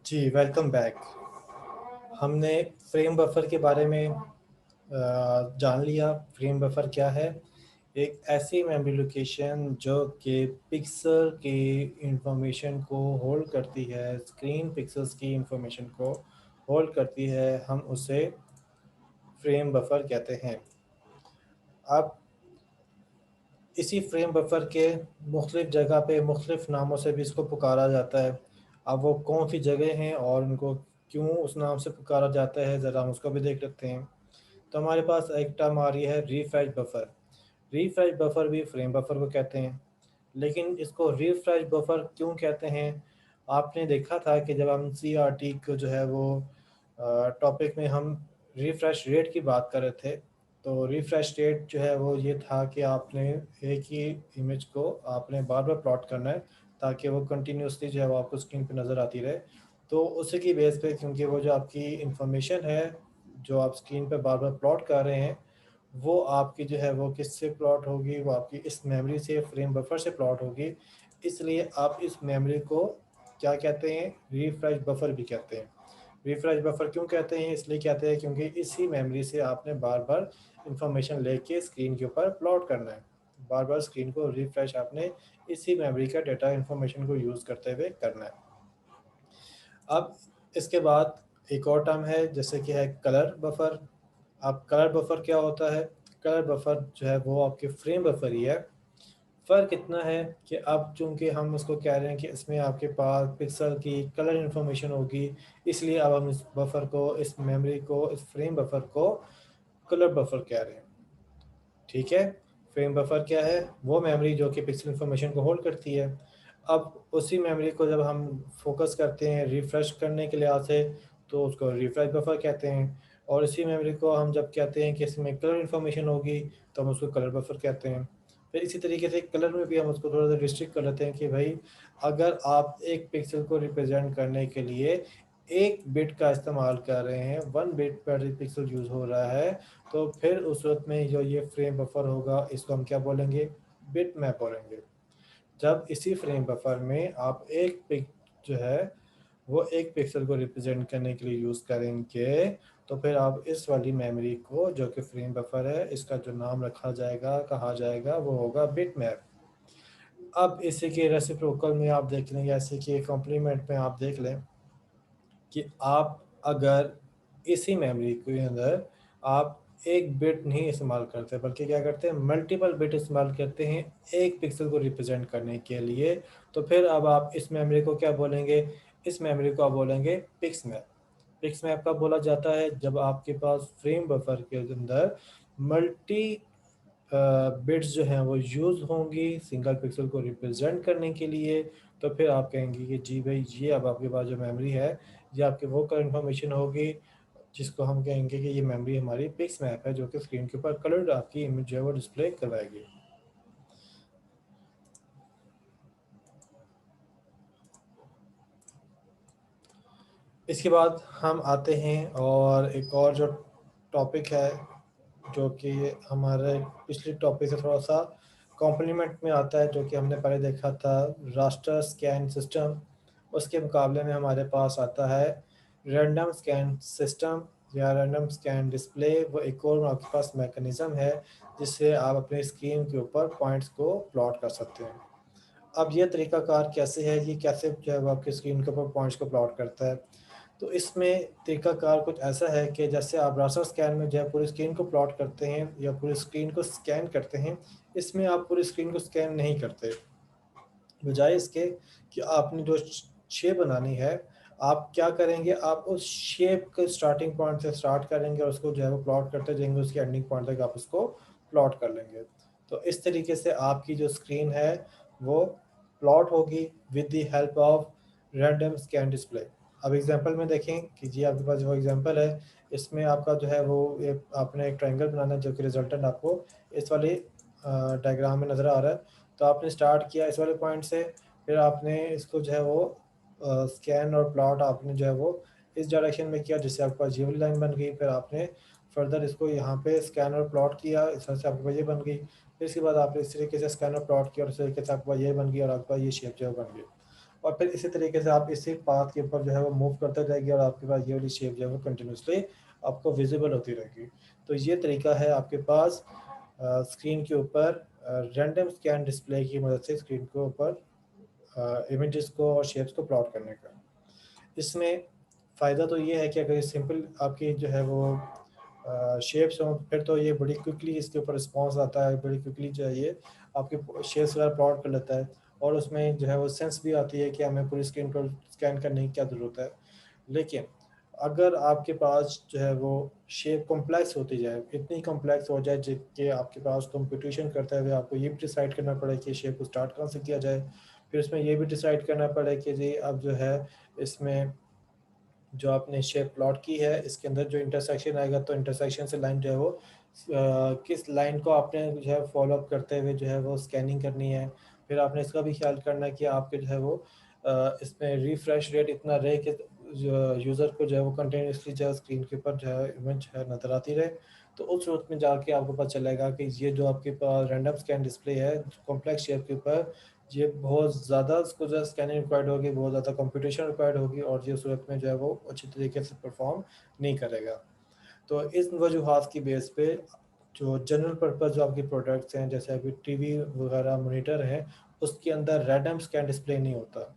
जी, welcome back. हमने frame buffer के बारे में जान लिया। फ्रेम बफर क्या है? एक ऐसी मेमोरी लोकेशन जो कि पिक्सल की इंफॉर्मेशन को होल्ड करती है, स्क्रीन पिक्सेल्स की इंफॉर्मेशन को होल्ड करती है, हम उसे फ्रेम बफर कहते हैं। अब इसी फ्रेम बफर के मुख्तलिफ जगह पे मुख्तलिफ नामों से भी इसको पुकारा जाता है। अब वो कौन सी जगह हैं और उनको क्यों उस नाम से पुकारा जाता है, ज़रा हम उसको भी देख लेते हैं। तो हमारे पास एक टर्म आ रही है रिफ्रेश बफर। रिफ्रेश बफर भी फ्रेम बफर को कहते हैं, लेकिन इसको रिफ्रेश बफर क्यों कहते हैं? आपने देखा था कि जब हम सीआरटी को जो है वो टॉपिक में हम रिफ्रेश रेट की बात कर रहे थे, तो रिफ्रेश रेट जो है वो ये था कि आपने एक ही इमेज को आपने बार बार प्लॉट करना है ताकि वो कंटिन्यूसली जो है वो आपको स्क्रीन पे नज़र आती रहे। तो उसी की बेस पे, क्योंकि वो जो आपकी इंफॉर्मेशन है जो आप स्क्रीन पे बार बार प्लॉट कर रहे हैं, वो आपकी जो है वो किससे प्लॉट होगी, वो आपकी इस मेमोरी से, फ्रेम बफर से प्लॉट होगी। इसलिए आप इस मेमोरी को क्या कहते हैं? रिफ्रेश बफर भी कहते हैं। रिफ्रेश बफर क्यों कहते हैं? इसलिए कहते हैं क्योंकि इसी मेमोरी से आपने बार बार इंफॉर्मेशन लेके स्क्रीन के ऊपर प्लॉट करना है। बार बार स्क्रीन को रिफ्रेश आपने इसी मेमोरी का डेटा इंफॉर्मेशन को यूज़ करते हुए करना है। अब इसके बाद एक और टर्म है जैसे कि है कलर बफर। अब कलर बफर क्या होता है? कलर बफर जो है वो आपके फ्रेम बफर ही है। फ़र्क इतना है कि अब चूँकि हम उसको कह रहे हैं कि इसमें आपके पास पिक्सल की कलर इन्फॉर्मेशन होगी, इसलिए अब हम इस बफर को, इस मेमोरी को, इस फ्रेम बफर को कलर बफर कह रहे हैं। ठीक है? फ्रेम बफर क्या है? वो मेमोरी जो कि पिक्सल इन्फॉर्मेशन को होल्ड करती है। अब उसी मेमोरी को जब हम फ़ोकस करते हैं रिफ्रेश करने के लिहाज़ से, तो उसको रिफ्रेश बफर कहते हैं, और इसी मेमोरी को हम जब कहते हैं कि इसमें कलर इन्फॉर्मेशन होगी, तो हम उसको कलर बफर कहते हैं। फिर इसी तरीके से कलर में भी हम उसको थोड़ा-सा रिस्ट्रिक्ट कर लेते हैं कि भई, अगर आप एक पिक्सल को रिप्रेज़ेंट करने के लिए 1 बिट का इस्तेमाल कर रहे हैं, 1 बिट पर पिक्सल यूज़ हो रहा है, तो फिर उस वक़्त में जो ये फ्रेम बफर होगा, इसको हम क्या बोलेंगे? बिटमैप बोलेंगे। जब इसी फ्रेम बफर में आप एक पिक जो है, वो एक पिक्सल को रिप्रेज़ेंट करने के लिए यूज़ करेंगे, तो फिर आप इस वाली मेमोरी को, जो कि फ्रेम बफर है, इसका जो नाम रखा जाएगा, कहा जाएगा, वो होगा बिटमैप। अब इसी के रेसिप्रोकल में आप देख लें, या इसी के कॉम्प्लीमेंट में आप देख लें कि आप अगर इसी मेमोरी के अंदर आप एक बिट नहीं इस्तेमाल करते, बल्कि क्या करते हैं, मल्टीपल बिट इस्तेमाल करते हैं एक पिक्सल को रिप्रेजेंट करने के लिए, तो फिर अब आप इस मेमोरी को क्या बोलेंगे? इस मेमोरी को आप बोलेंगे पिक्स मैप। पिक्स मैप कब बोला जाता है? जब आपके पास फ्रेम बफर के अंदर मल्टी बिट्स जो हैं वो यूज़ होंगी सिंगल पिक्सल को रिप्रेजेंट करने के लिए, तो फिर आप कहेंगे कि जी भाई, ये अब आपके पास जो मेमोरी है, ये आपकी वो कलर इन्फॉर्मेशन होगी जिसको हम कहेंगे कि ये मेमोरी हमारी पिक्स मैप है, जो कि स्क्रीन के ऊपर कलर्ड आपकी इमेज जो है वो डिस्प्ले करवाएगी। इसके बाद हम आते हैं और एक और जो टॉपिक है, जो कि हमारे पिछले टॉपिक से थोड़ा-सा कॉम्प्लीमेंट में आता है, जो कि हमने पहले देखा था रास्टर स्कैन सिस्टम। उसके मुकाबले में हमारे पास आता है रैंडम स्कैन सिस्टम या रैंडम स्कैन डिस्प्ले। वो एक और आपके पास मैकेनिज़्म है, जिससे आप अपने स्क्रीन के ऊपर पॉइंट्स को प्लॉट कर सकते हैं। अब ये तरीक़ाकार कैसे है, ये कैसे जो है वो आपकी स्क्रीन के ऊपर पॉइंट्स को प्लॉट करता है? तो इसमें तरीक़ाकार कुछ ऐसा है कि जैसे आप रास्टर स्कैन में जो है पूरी स्क्रीन को प्लॉट करते हैं या पूरी स्क्रीन को स्कैन करते हैं, इसमें आप पूरी स्क्रीन को स्कैन नहीं करते। बजाय इसके कि आपने जो शेप बनानी है, आप क्या करेंगे, आप उस शेप के स्टार्टिंग पॉइंट से स्टार्ट करेंगे और उसको जो है वो प्लॉट करते जाएँगे, उसके एंडिंग पॉइंट तक आप उसको प्लॉट कर लेंगे। तो इस तरीके से आपकी जो स्क्रीन है, वो प्लॉट होगी with the help of random scan display. अब एग्ज़ाम्पल में देखें कि जी आपके पास वो एग्ज़ाम्पल है, इसमें आपका जो है वो एक आपने एक ट्रायंगल बनाना है, जो कि रिज़ल्टेंट आपको इस वाले डायग्राम में नज़र आ रहा है। तो आपने स्टार्ट किया इस वाले पॉइंट से, फिर आपने इसको जो है वो स्कैन और प्लॉट आपने जो है वो इस डायरेक्शन में किया, जिससे आपके पास ये वाली लाइन बन गई। फिर आपने फर्दर इसको यहाँ पे स्कैन और प्लॉट किया, इस तरह से आपके पास ये बन गई। फिर इसके बाद आपने इस तरीके से स्कैन और प्लॉट किया और इस तरीके से आपके पास ये बन गई और आपके पास ये शेप जो है बन गई। और फिर इसी तरीके से आप इसी पाथ के ऊपर जो है वो मूव करते जाएगी और आपके पास ये वाली शेप जो है वो कंटिन्यूसली आपको विजिबल होती रहेगी। तो ये तरीका है आपके पास स्क्रीन के ऊपर रैंडम स्कैन डिस्प्ले की मदद से स्क्रीन के ऊपर इमेजेस को और शेप्स को प्लॉट करने का। इसमें फ़ायदा तो ये है कि अगर सिंपल आपकी जो है वो शेप्स हों फिर तो ये बड़ी क्विकली इसके ऊपर रिस्पॉन्स आता है, बड़ी क्विकली जो है ये आपके शेप्स वगैरह प्लॉट कर लेता है और उसमें जो है वो सेंस भी आती है कि हमें पूरी स्क्रीन को स्कैन करने की क्या ज़रूरत है। लेकिन अगर आपके पास जो है वो शेप कॉम्प्लेक्स होती जाए, इतनी कॉम्प्लेक्स हो जाए कि आपके पास कंप्यूटेशन करते हुए आपको ये भी डिसाइड करना पड़े कि शेप को स्टार्ट कहाँ से किया जाए, फिर उसमें ये भी डिसाइड करना पड़े कि जी अब जो है इसमें जो आपने शेप प्लॉट की है इसके अंदर जो इंटरसेक्शन आएगा तो इंटरसेक्शन से लाइन जो है वो किस लाइन को आपने जो है फॉलो अप करते हुए जो है वो स्कैनिंग करनी है। फिर आपने इसका भी ख्याल करना है कि आपके जो है वो इसमें रिफ्रेश रेट इतना रहे कि यूज़र को जो है वो कंटिन्यूसली जो है स्क्रीन के ऊपर जो है इमेज है नज़र आती रहे। तो उस सूरत में जाके आपको पता चलेगा कि ये जो आपके पास रैंडम स्कैन डिस्प्ले है कॉम्प्लेक्स शेप के ऊपर, ये बहुत ज़्यादा उसको जो है स्कैनिंग रिक्वायर्ड होगी, बहुत ज़्यादा कंप्यूटेशन रिक्वायर्ड होगी और ये सूरत में जो है वो अच्छी तरीके से परफॉर्म नहीं करेगा। तो इस वजूहात की बेस पे जो जनरल पर्पस जो आपके प्रोडक्ट्स हैं जैसे अभी टीवी वगैरह मॉनिटर है उसके अंदर रैंडम स्कैन डिस्प्ले नहीं होता।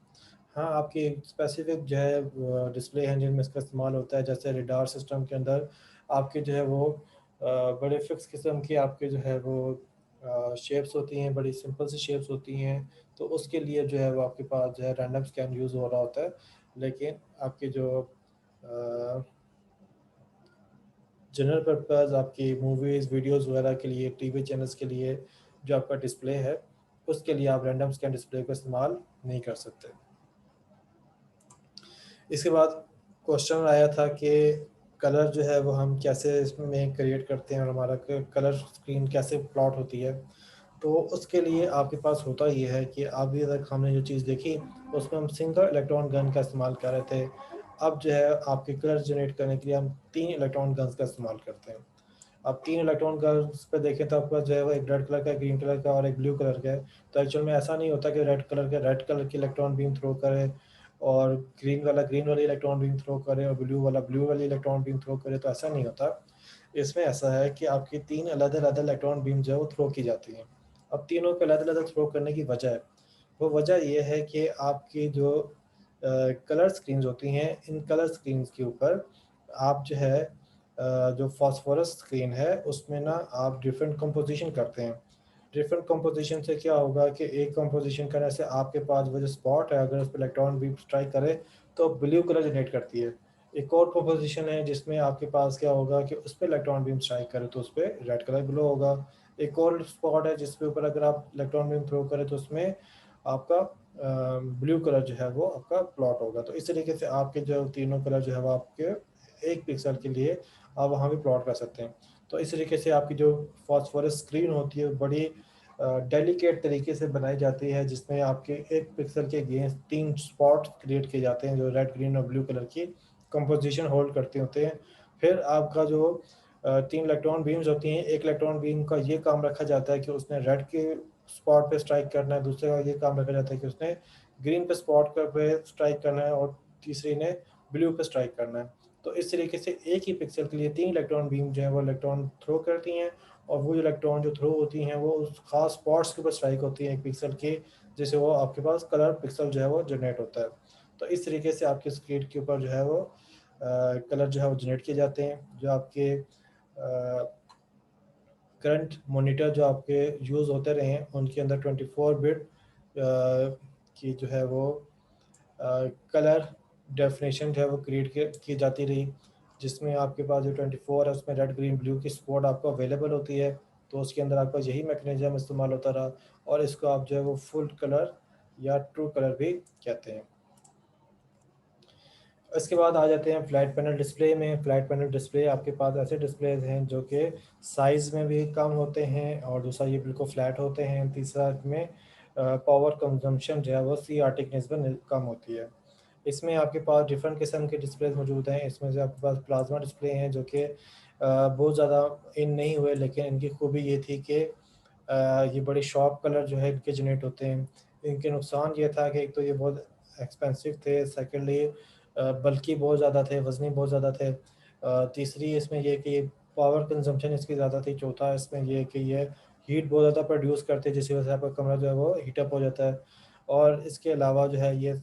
हाँ, आपकी स्पेसिफिक जो है डिस्प्ले हैं जिनमें इसका इस्तेमाल होता है, जैसे रडार सिस्टम के अंदर आपके जो है वो बड़े फिक्स किस्म की आपके जो है वो शेप्स होती हैं, बड़ी सिंपल सी शेप्स होती हैं, तो उसके लिए जो है वो आपके पास जो है रैंडम स्कैन यूज़ हो रहा होता है। लेकिन आपके जो जनरल पर्पस आपकी मूवीज़, वीडियोज़ वगैरह के लिए, टीवी चैनल्स के लिए जो आपका डिस्प्ले है, उसके लिए आप रैंडम स्कैन डिस्प्ले का इस्तेमाल नहीं कर सकते। इसके बाद क्वेश्चन आया था कि कलर जो है वो हम कैसे इसमें क्रिएट करते हैं और हमारा कलर स्क्रीन कैसे प्लॉट होती है। तो उसके लिए आपके पास होता ये है कि अभी तक हमने जो चीज़ देखी उसमें हम सिंगल इलेक्ट्रॉन गन का इस्तेमाल कर रहे थे। अब जो है आपके कलर जनरेट करने के लिए हम 3 इलेक्ट्रॉन गन्स का इस्तेमाल करते हैं। अब 3 इलेक्ट्रॉन गन्स पे देखें तो आपके पास जो है वो एक रेड कलर का, ग्रीन कलर का और एक ब्लू कलर का है। तो एक्चुअल में ऐसा नहीं होता कि रेड कलर की इलेक्ट्रॉन बीम थ्रो करे और ग्रीन वाली इलेक्ट्रॉन बीम थ्रो करे और ब्लू वाली इलेक्ट्रॉन बीम थ्रो करे, तो ऐसा नहीं होता। इसमें ऐसा है कि आपकी 3 अलग-अलग इलेक्ट्रॉन बीम जो है वो थ्रो की जाती हैं। अब तीनों को अलग-अलग थ्रो करने की वजह है, वो वजह ये है कि आपकी जो कलर स्क्रीन्स होती हैं, इन कलर स्क्रीन्स के ऊपर आप जो है जो फास्फोरस स्क्रीन है उसमें ना आप डिफरेंट कंपोजिशन करते हैं। डिफरेंट कंपोजिशन से क्या होगा कि एक कंपोजिशन करने से आपके पास वो जो स्पॉट है अगर उस पे इलेक्ट्रॉन बीम स्ट्राइक करे तो ब्लू कलर जनरेट करती है। एक और कंपोजिशन है जिसमें आपके पास क्या होगा कि उस पे इलेक्ट्रॉन बीम स्ट्राइक करे तो उस पे रेड कलर ग्लो होगा। एक और स्पॉट है जिसके ऊपर अगर आप इलेक्ट्रॉन बीम थ्रो करें तो उसमें आपका ब्लू कलर जो है वो आपका प्लॉट होगा। तो इस तरीके से आपके जो तीनों कलर जो है वो आपके 1 पिक्सल के लिए आप वहाँ भी प्लॉट कर सकते हैं। तो इस तरीके से आपकी जो फास्फोरस स्क्रीन होती है बड़ी डेलिकेट तरीके से बनाई जाती है जिसमें आपके 1 पिक्सल के अगेंस्ट 3 स्पॉट्स क्रिएट किए जाते हैं जो रेड, ग्रीन और ब्लू कलर की कंपोजिशन होल्ड करते होते हैं। फिर आपका जो 3 इलेक्ट्रॉन बीम्स होती हैं, एक इलेक्ट्रॉन बीम का ये काम रखा जाता है कि उसने रेड के स्पॉट पे स्ट्राइक करना है, दूसरे का ये काम रखा जाता है कि उसने ग्रीन पे पे स्ट्राइक करना है और तीसरी ने ब्लू पे स्ट्राइक करना है। तो इस तरीके से एक ही पिक्सल के लिए 3 इलेक्ट्रॉन बीम जो है वो इलेक्ट्रॉन थ्रो करती हैं और वो जो इलेक्ट्रॉन जो थ्रो होती हैं वो उस खास स्पॉट्स के ऊपर स्ट्राइक होती हैं 1 पिक्सल के, जिससे वो आपके पास कलर पिक्सल जो है वो जनरेट होता है। तो इस तरीके से आपके स्क्रीन के ऊपर जो है वो कलर जो है वो जनरेट किए जाते हैं। जो आपके करंट मॉनिटर जो आपके यूज़ होते रहे हैं उनके अंदर 24 बिट की जो है वो कलर डेफिनेशन जो है वो क्रिएट की जाती रही, जिसमें आपके पास जो 24 है उसमें रेड, ग्रीन, ब्लू की सपोर्ट आपको अवेलेबल होती है। तो उसके अंदर आपका यही मैकेनिज़्म इस्तेमाल होता रहा और इसको आप जो है वो फुल कलर या ट्रू कलर भी कहते हैं। इसके बाद आ जाते हैं फ्लैट पैनल डिस्प्ले में। फ्लैट पैनल डिस्प्ले आपके पास ऐसे डिस्प्लेज हैं जो कि साइज़ में भी कम होते हैं और दूसरा ये बिल्कुल फ्लैट होते हैं। तीसरा इसमें पावर कंजम्पशन जो है वो CRT की निस्बत कम होती है। इसमें आपके पास डिफरेंट किस्म के डिस्प्लेज मौजूद हैं। इसमें से आपके पास प्लाज्मा डिस्प्ले हैं जो कि बहुत ज़्यादा इन नहीं हुए, लेकिन इनकी खूबी ये थी कि ये बड़े शार्प कलर जो है इनके जनरेट होते हैं। इनके नुकसान ये था कि एक तो ये बहुत एक्सपेंसिव थे, सेकेंडली बल्कि बहुत ज़्यादा थे, वज़नी बहुत ज़्यादा थे। तीसरी इसमें ये कि पावर कंजम्पशन इसकी ज़्यादा थी। चौथा इसमें ये कि ये हीट बहुत ज़्यादा प्रोड्यूस करते हैं, जिसकी वजह से आपका कमरा जो है वो हीटअप हो जाता है। और इसके अलावा जो है ये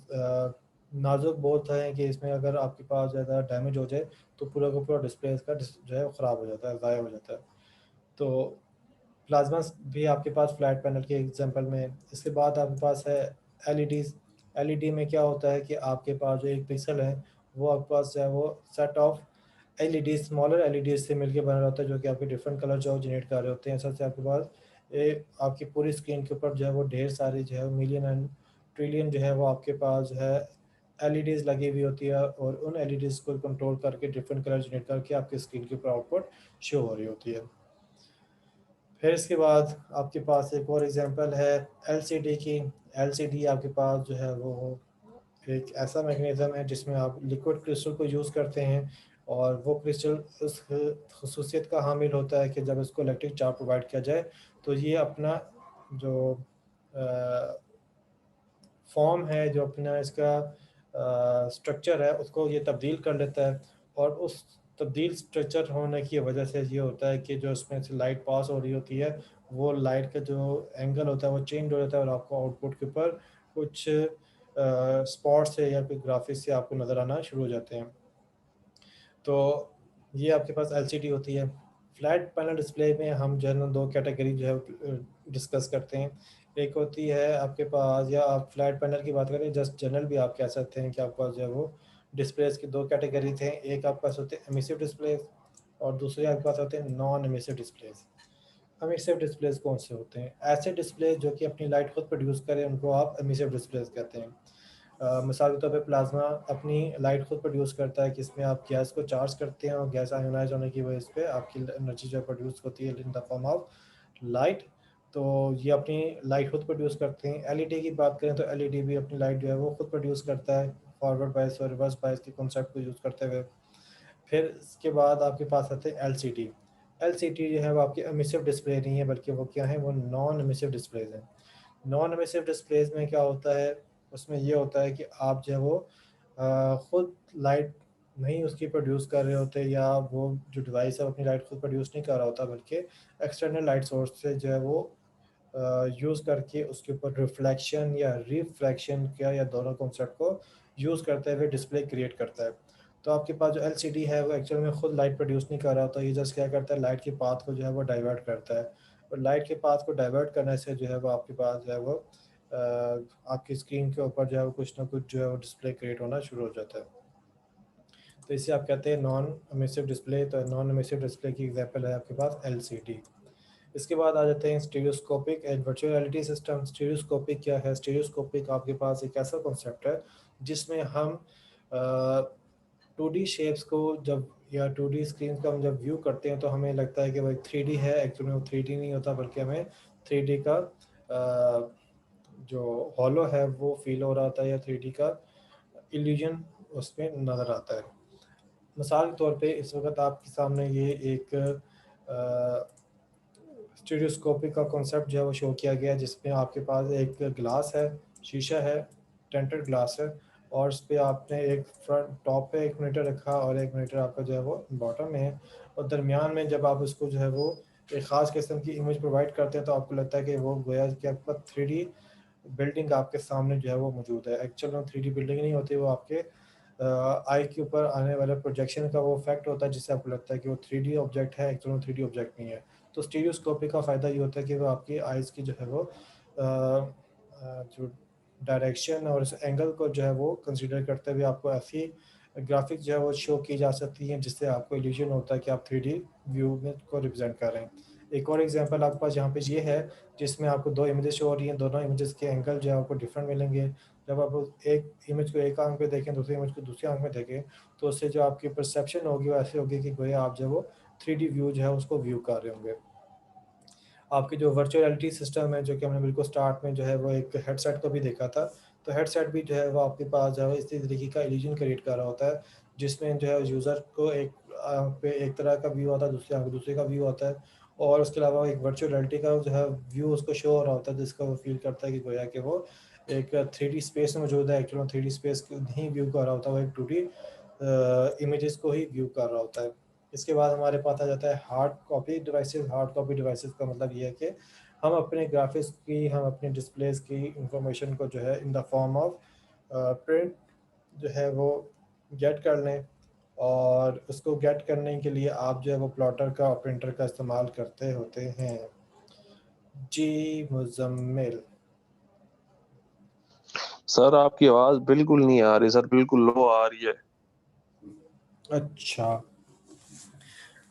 नाजुक बहुत है कि इसमें अगर आपके पास ज़्यादा डैमेज हो जाए तो पूरा का पूरा डिस्प्ले इसका जो है वो ख़राब हो जाता है, ज़ाया हो जाता है। तो प्लाज़्मा भी आपके पास फ्लैट पैनल के एग्जांपल में है। इसके बाद आपके पास है एलईडीज़। एलईडी में क्या होता है कि आपके पास जो एक पिक्सल है, वो आपके पास जो है वो set of LED, smaller LEDs से मिलके बना होता है, जो कि आपके डिफरेंट कलर जो जनरेट कर रहे होते हैं। ऐसा से आपके पास आपकी पूरी स्क्रीन के ऊपर जो है वो ढेर सारी जो है मिलियन एंड ट्रिलियन जो है वो आपके पास जो है एलईडीज़ लगी हुई होती है, और उन एलईडीज़ को कंट्रोल करके डिफरेंट कलर जनरेट करके आपकी स्क्रीन के ऊपर आउटपुट शो हो रही होती है। फिर इसके बाद आपके पास एक और एग्जांपल है एलसीडी की। एलसीडी आपके पास जो है वो एक ऐसा मैकेनिज़्म है जिसमें आप लिक्विड क्रिस्टल को यूज़ करते हैं, और वो क्रिस्टल उस खसूसियत का हामिल होता है कि जब इसको इलेक्ट्रिक चार्ज प्रोवाइड किया जाए तो ये अपना जो फॉर्म है, जो अपना इसका स्ट्रक्चर है, उसको ये तब्दील कर लेता है। और उस तब्दील स्ट्रक्चर होने की वजह से ये होता है कि जो उसमें से लाइट पास हो रही होती है, वो लाइट का जो एंगल होता है वो चेंज हो जाता है, और आपको आउटपुट के ऊपर कुछ स्पॉट्स से या कोई ग्राफिक्स से आपको नज़र आना शुरू हो जाते हैं। तो ये आपके पास एलसीडी होती है। फ्लैट पैनल डिस्प्ले में हम जो है ना दो कैटेगरी जो है डिस्कस करते हैं। एक होती है आपके पास, या आप फ्लैट पैनल की बात करें जस्ट जनरल भी आप कह सकते हैं कि आपके पास जो है वो डिस्प्लेस की दो कैटेगरी थे। एक आपके पास होते हैं एमिसिव डिस्प्लेस, और दूसरे आपके पास होते हैं non emissive displace. Emissive displace कौन से होते हैं? ऐसे डिस्प्ले जो कि अपनी लाइट खुद प्रोड्यूस करें, उनको आप एमिसिव डिस्प्लेस कहते हैं। मिसाल के तौर पे प्लाज्मा अपनी लाइट खुद प्रोड्यूस करता है कि इसमें आप गैस को चार्ज करते हैं, और गैस आयोनाइज होने की वजह से आपकी एनर्जी जो प्रोड्यूस होती है in the form of light. तो ये अपनी लाइट खुद प्रोड्यूस करते हैं। एलईडी की बात करें तो एलईडी भी अपनी लाइट जो है वो खुद प्रोड्यूस करता है, फॉरवर्ड बायस और रिवर्स बायस के कॉन्सेप्ट को यूज़ करते हुए। फिर इसके बाद आपके पास आते हैं एलसीडी। एलसीडी जो है वो आपकी एमिसिव डिस्प्ले नहीं है, बल्कि वो क्या है, वो नॉन एमिसिव डिस्प्लेज हैं। नॉन एमिसिव डिस्प्लेज में क्या होता है, उसमें ये होता है कि आप जो है वो खुद लाइट नहीं उसकी प्रोड्यूस कर रहे होते, या वो जो डिवाइस है वो अपनी लाइट खुद प्रोड्यूस नहीं कर रहा होता, बल्कि एक्सटर्नल लाइट सोर्स से जो है वो यूज़ करके उसके ऊपर रिफ्लेक्शन या रिफ्रैक्शन क्या, या दोनों कॉन्सेप्ट को यूज़ करते हुए डिस्प्ले क्रिएट करता है। तो आपके पास जो एलसीडी है वो एक्चुअल में खुद लाइट प्रोड्यूस नहीं कर रहा होता, ये जस्ट क्या करता है, लाइट के पाथ को जो है वो डाइवर्ट करता है। और लाइट के पाथ को डाइवर्ट करने से जो है वो आपके पास जो है वो आपकी स्क्रीन के ऊपर जो है वो कुछ ना कुछ जो है वो डिस्प्ले क्रिएट होना शुरू हो जाता है। तो इसे आप कहते हैं नॉन एमिसिव डिस्प्ले। तो नॉन एमिसिव डिस्प्ले की एग्जांपल है आपके पास एलसीडी। इसके बाद आ जाते हैं stereoscopic and virtual reality system. Stereoscopic क्या है? स्टीरियोस्कोपिक आपके पास एक ऐसा कॉन्सेप्ट है जिसमें हम 2D शेप्स को जब, या 2D स्क्रीन का हम जब व्यू करते हैं तो हमें लगता है कि भाई 3D है, एक्चुअली वो 3D नहीं होता, बल्कि हमें 3D का जो हॉलो है वो फील हो रहा होता है, या 3D का इल्यूजन उसमें नज़र आता है। मिसाल के तौर पे इस वक्त आपके सामने ये एक स्टीरियोस्कोपिक का कॉन्सेप्ट जो है वो शो किया गया है, जिसमें आपके पास एक ग्लास है, शीशा है, टेंटेड ग्लास है, और उस पर आपने एक फ्रंट टॉप पे एक मॉनिटर रखा, और एक मॉनिटर आपका जो है वो बॉटम में है। और दरमियान में जब आप उसको जो है वो एक ख़ास किस्म की इमेज प्रोवाइड करते हैं, तो आपको लगता है कि वो गोया कि आपका 3D बिल्डिंग आपके सामने जो है वो मौजूद है। एक्चुअल में 3D बिल्डिंग नहीं होती, वो आपके आई के ऊपर आने वाले प्रोजेक्शन का वो इफेक्ट होता है, जिससे आपको लगता है कि वो 3D ऑब्जेक्ट है, एक्चुअल में 3D ऑब्जेक्ट नहीं है। तो स्टीरियोस्कोपी का फ़ायदा ये होता है कि वो आपकी आइज़ की जो है वो जो डायरेक्शन और उस एंगल को जो है वो कंसीडर करते हुए आपको ऐसी ग्राफिक्स जो है वो शो की जा सकती हैं, जिससे आपको इल्यूजन होता है कि आप 3D व्यू में को रिप्रेजेंट कर रहे हैं। एक और एग्जांपल आपके पास यहाँ पे ये है, जिसमें आपको दो इमेजेस शो हो रही हैं, दोनों इमेजेस के एंगल जो है आपको डिफरेंट मिलेंगे। जब आप एक इमेज को एक आंख पे देखें, दूसरी इमेज को दूसरी आंख में देखें, तो उससे जो आपकी परसेप्शन होगी वो ऐसी होगी कि गोया आप जो है वो 3D व्यू जो है उसको व्यू कर रहे होंगे। आपकी जो वर्चुअल रियलिटी सिस्टम है, जो कि हमने बिल्कुल स्टार्ट में जो है वो एक हेडसेट को भी देखा था, तो हेडसेट भी जो है वो आपके पास जो है इसी तरीके का इल्यूजन क्रिएट कर रहा होता है, जिसमें जो है यूज़र को एक आँख पे एक तरह का व्यू आता है, दूसरी आँख पे दूसरे का व्यू आता है, और उसके अलावा एक वर्चुअल रियलिटी का जो है व्यू उसको शो हो रहा होता है, जिसका वो फील करता है कि गोया कि वो एक 3D स्पेस में मौजूद है। एक्चुअली 3D स्पेस को नहीं व्यू कर रहा होता, वो एक 2D इमेजेस को ही व्यू कर रहा होता है। इसके बाद हमारे पास आ जाता है hard copy devices. Hard copy devices का मतलब ये है कि हम अपने ग्राफिक्स की, हम अपने डिस्प्लेस की इंफॉर्मेशन को जो है in the form of print जो है वो गेट कर लें, और उसको गेट करने के लिए आप जो है वो प्लॉटर का और प्रिंटर का इस्तेमाल करते होते हैं। जी मुजम्मिल। सर आपकी आवाज बिल्कुल नहीं आ रही सर, बिल्कुल लो आ रही है। अच्छा,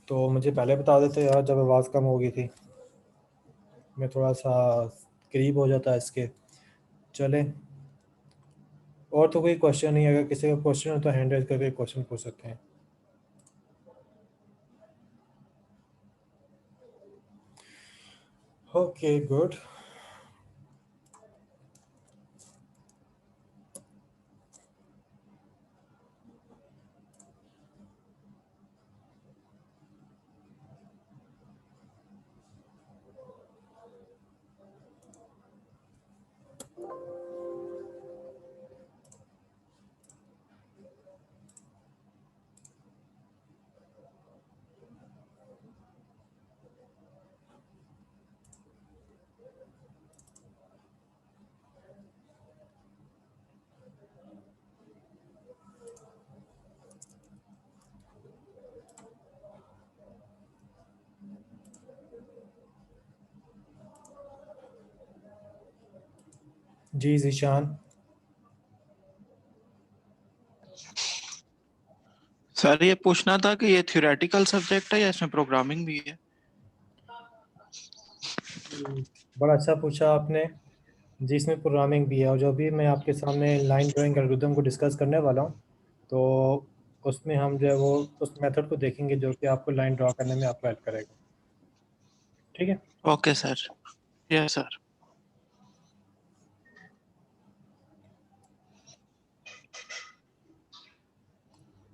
तो मुझे पहले बता देते यार जब आवाज़ कम हो गई थी, मैं थोड़ा सा करीब हो जाता है इसके। चलें, और तो कोई क्वेश्चन नहीं है। अगर किसी का क्वेश्चन हो तो हैंड रेज करके क्वेश्चन पूछ सकते हैं। Okay good. जी जीशान। सर ये पूछना था कि ये थ्योरेटिकल सब्जेक्ट है या इसमें प्रोग्रामिंग भी है? बड़ा अच्छा पूछा आपने। जी इसमें प्रोग्रामिंग भी है, और जो भी मैं आपके सामने लाइन ड्राइंग एल्गोरिदम को डिस्कस करने वाला हूँ, तो उसमें हम जो है वो उस मेथड को देखेंगे जो कि आपको लाइन ड्रा करने में आपको हेल्प करेगा। ठीक है। Okay sir. Yes sir.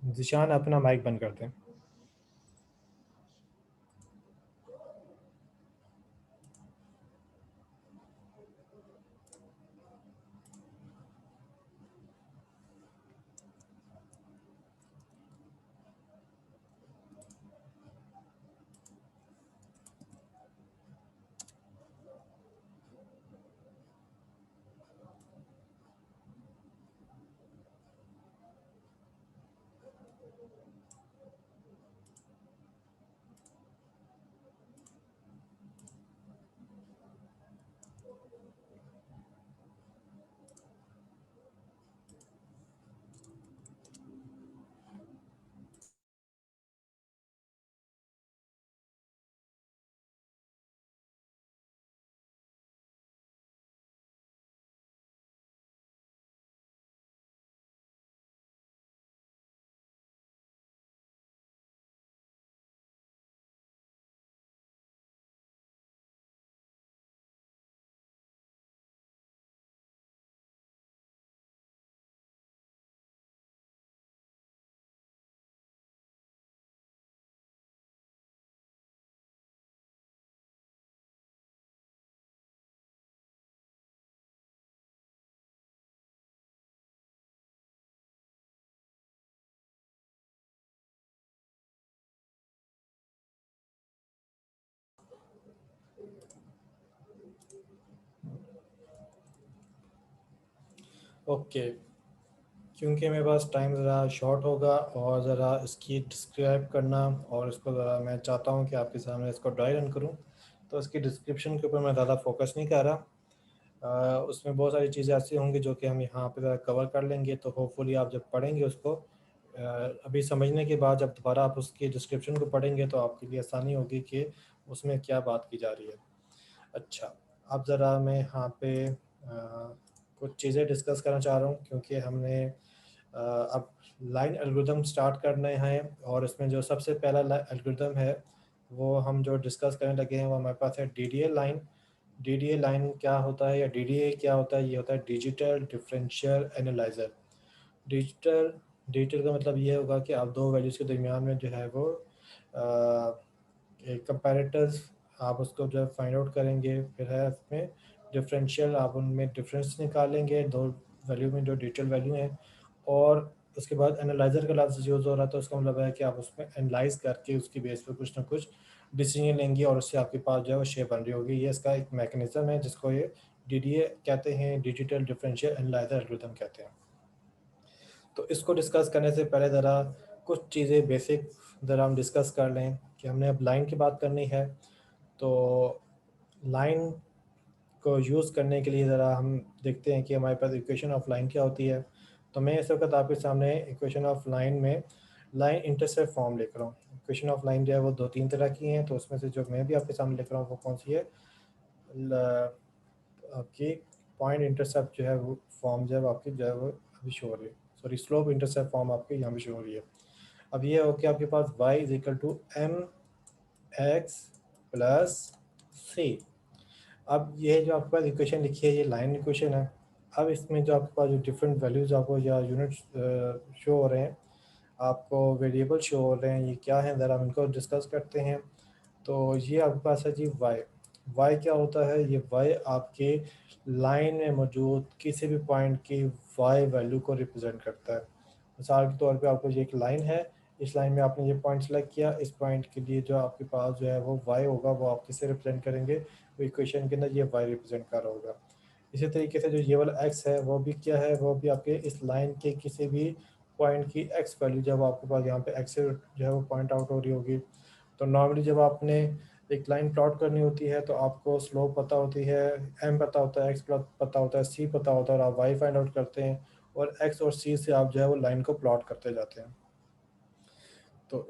Zeeshan अपना माइक बंद करते हैं। ओके, क्योंकि मेरे पास टाइम ज़रा शॉर्ट होगा और ज़रा इसकी डिस्क्राइब करना, और इसको ज़रा मैं चाहता हूँ कि आपके सामने इसको ड्राई रन करूँ, तो इसकी डिस्क्रिप्शन के ऊपर मैं ज़्यादा फोकस नहीं कर रहा। उसमें बहुत सारी चीज़ें ऐसी होंगी जो कि हम यहाँ पे ज़रा कवर कर लेंगे, तो होपफुली आप जब पढ़ेंगे उसको अभी समझने के बाद जब दोबारा आप उसकी डिस्क्रिप्शन को पढ़ेंगे तो आपके लिए आसानी होगी कि उसमें क्या बात की जा रही है। अच्छा, अब ज़रा मैं यहाँ पे कुछ चीज़ें डिस्कस करना चाह रहा हूँ, क्योंकि हमने अब लाइन एल्गोरिदम स्टार्ट करने हैं, और इसमें जो सबसे पहला एल्गोरिदम है वो हम जो डिस्कस करने लगे हैं वो हमारे पास है डीडीए लाइन। डीडीए लाइन क्या होता है या डीडीए क्या होता है? ये होता है digital differential analyser. Digital digital का मतलब ये होगा कि आप दो वैल्यूज़ के दरमियान में जो है वो एक कंपैरेटर्स आप उसको जो है फाइंड आउट करेंगे, फिर है इसमें डिफरेंशियल, आप उनमें डिफरेंस निकालेंगे दो वैल्यू में जो डिजिटल वैल्यू है, और उसके बाद एनालाइजर का लफ्ज़ यूज़ हो रहा है, तो उसका मतलब है कि आप उसमें एनालाइज करके उसकी बेस पे कुछ ना कुछ डिसीजन लेंगे और उससे आपके पास जो है वो शेप बन रही होगी। ये इसका एक मैकेनिज्म है जिसको ये DDA कहते हैं, डिजिटल डिफरेंशियल एनालाइजर एल्गोरिथम कहते हैं। तो इसको डिस्कस करने से पहले ज़रा कुछ चीज़ें बेसिक ज़रा हम डिस्कस कर लें कि हमने अब लाइन की बात करनी है। तो लाइन को यूज़ करने के लिए ज़रा हम देखते हैं कि हमारे पास इक्वेशन ऑफ लाइन क्या होती है। तो मैं इस वक्त आपके सामने इक्वेशन ऑफ लाइन में लाइन इंटरसेप्ट फॉर्म लिख रहा हूँ। इक्वेशन ऑफ लाइन जो है वो 2-3 तरह की हैं, तो उसमें से जो मैं भी आपके सामने लिख रहा हूँ वो कौन सी है, आपकी पॉइंट इंटरसेप्ट जो है वो फॉर्म जो है आपकी जो है वो अभी शो हो रही है, सॉरी स्लोप इंटरसेप्ट फॉर्म आपकी यहाँ पे शो हो रही है। अब ये हो कि आपके पास y is equal to mx plus c। अब ये जो आपके पास इक्वेशन लिखी है ये लाइन इक्वेशन है। अब इसमें जो आपके पास जो डिफरेंट वैल्यूज़ आपको या यूनिट्स शो हो रहे हैं, आपको वेरिएबल शो हो रहे हैं, ये क्या है ज़रा हम इनको डिस्कस करते हैं। तो ये आपके पास है जी y क्या होता है, ये y आपके लाइन में मौजूद किसी भी पॉइंट की y वैल्यू को रिप्रेजेंट करता है। मिसाल के तौर पे आपको ये एक लाइन है, इस लाइन में आपने ये पॉइंट सेलेक्ट किया, इस पॉइंट के लिए जो आपके पास जो है वो y होगा वो आप किससे रिप्रेजेंट करेंगे, वो इक्वेशन के अंदर ये y रिप्रेजेंट कर रहा होगा। इसी तरीके से जो ये वाला x है वो भी क्या है, वो भी आपके इस लाइन के किसी भी पॉइंट की x वैल्यू जब आपके पास यहाँ पे x से जो है वो पॉइंट आउट हो रही होगी। तो नॉर्मली जब आपने एक लाइन प्लॉट करनी होती है तो आपको स्लोप पता होती है, m पता होता है, x पता होता है, c पता होता है, और आप y फाइंड आउट करते हैं और x और c से आप जो है वो लाइन को प्लॉट करते जाते हैं। तो